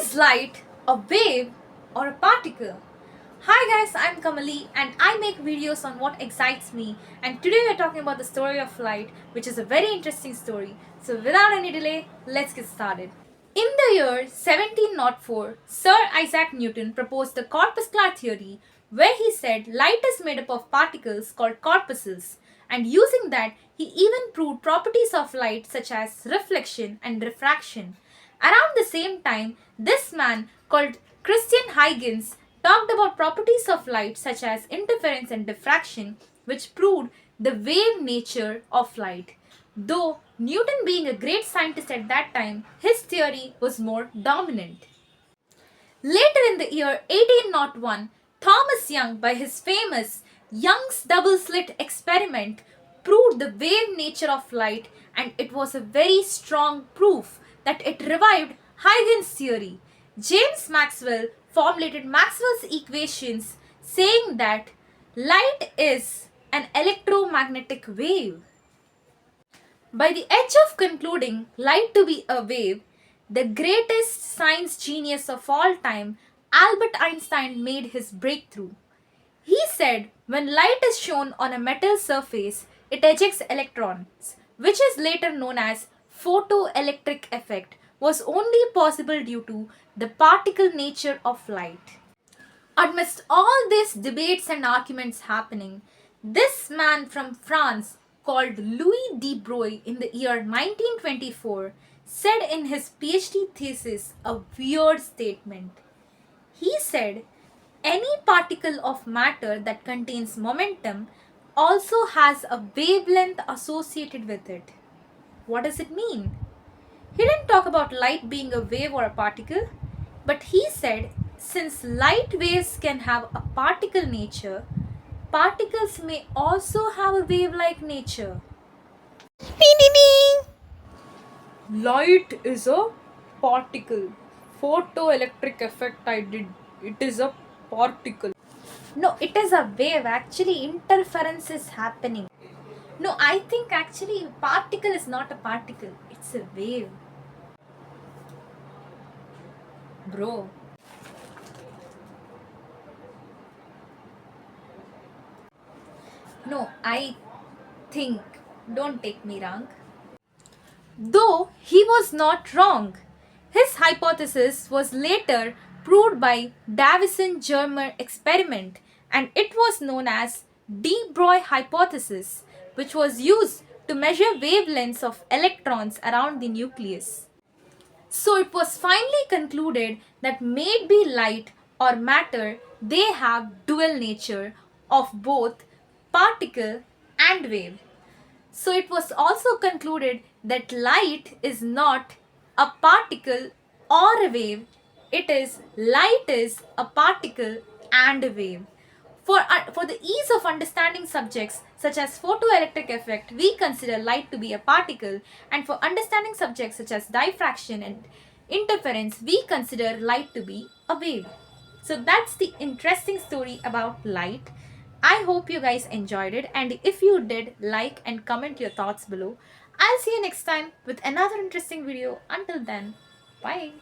Is light a wave or a particle? Hi guys, I'm Kamali and I make videos on what excites me, and today we're talking about the story of light, which is a very interesting story. So without any delay, let's get started. In the year 1704, Sir Isaac Newton proposed the corpuscular theory, where he said light is made up of particles called corpuscles, and using that he even proved properties of light such as reflection and refraction. Around the same time, this man called Christian Huygens talked about properties of light such as interference and diffraction, which proved the wave nature of light. Though Newton being a great scientist at that time, his theory was more dominant. Later in the year 1801, Thomas Young, by his famous Young's double slit experiment, proved the wave nature of light, and it was a very strong proof that it revived Huygens' theory. James Maxwell formulated Maxwell's equations saying that light is an electromagnetic wave. By the edge of concluding light to be a wave, the greatest science genius of all time, Albert Einstein, made his breakthrough. He said when light is shown on a metal surface, it ejects electrons, which is later known as photoelectric effect, was only possible due to the particle nature of light. Amidst all these debates and arguments happening, this man from France called Louis de Broglie in the year 1924 said in his PhD thesis a weird statement. He said, any particle of matter that contains momentum also has a wavelength associated with it. What does it mean? He didn't talk about light being a wave or a particle, but he said since light waves can have a particle nature, particles may also have a wave-like nature. Ding, ding, ding. Light is a particle. Photoelectric effect I did. It is a particle. No, it is a wave. Actually, interference is happening. No, I think actually particle is not a particle. It's a wave. Bro. No, I think. Don't take me wrong. Though he was not wrong. His hypothesis was later proved by Davison-Germer experiment, and it was known as de Broglie hypothesis, which was used to measure wavelengths of electrons around the nucleus. So it was finally concluded that maybe light or matter, they have dual nature of both particle and wave. So it was also concluded that light is not a particle or a wave. It is light is a particle and a wave. For the ease of understanding subjects such as photoelectric effect, we consider light to be a particle, and for understanding subjects such as diffraction and interference, we consider light to be a wave. So that's the interesting story about light. I hope you guys enjoyed it, and if you did, like and comment your thoughts below. I'll see you next time with another interesting video. Until then, bye.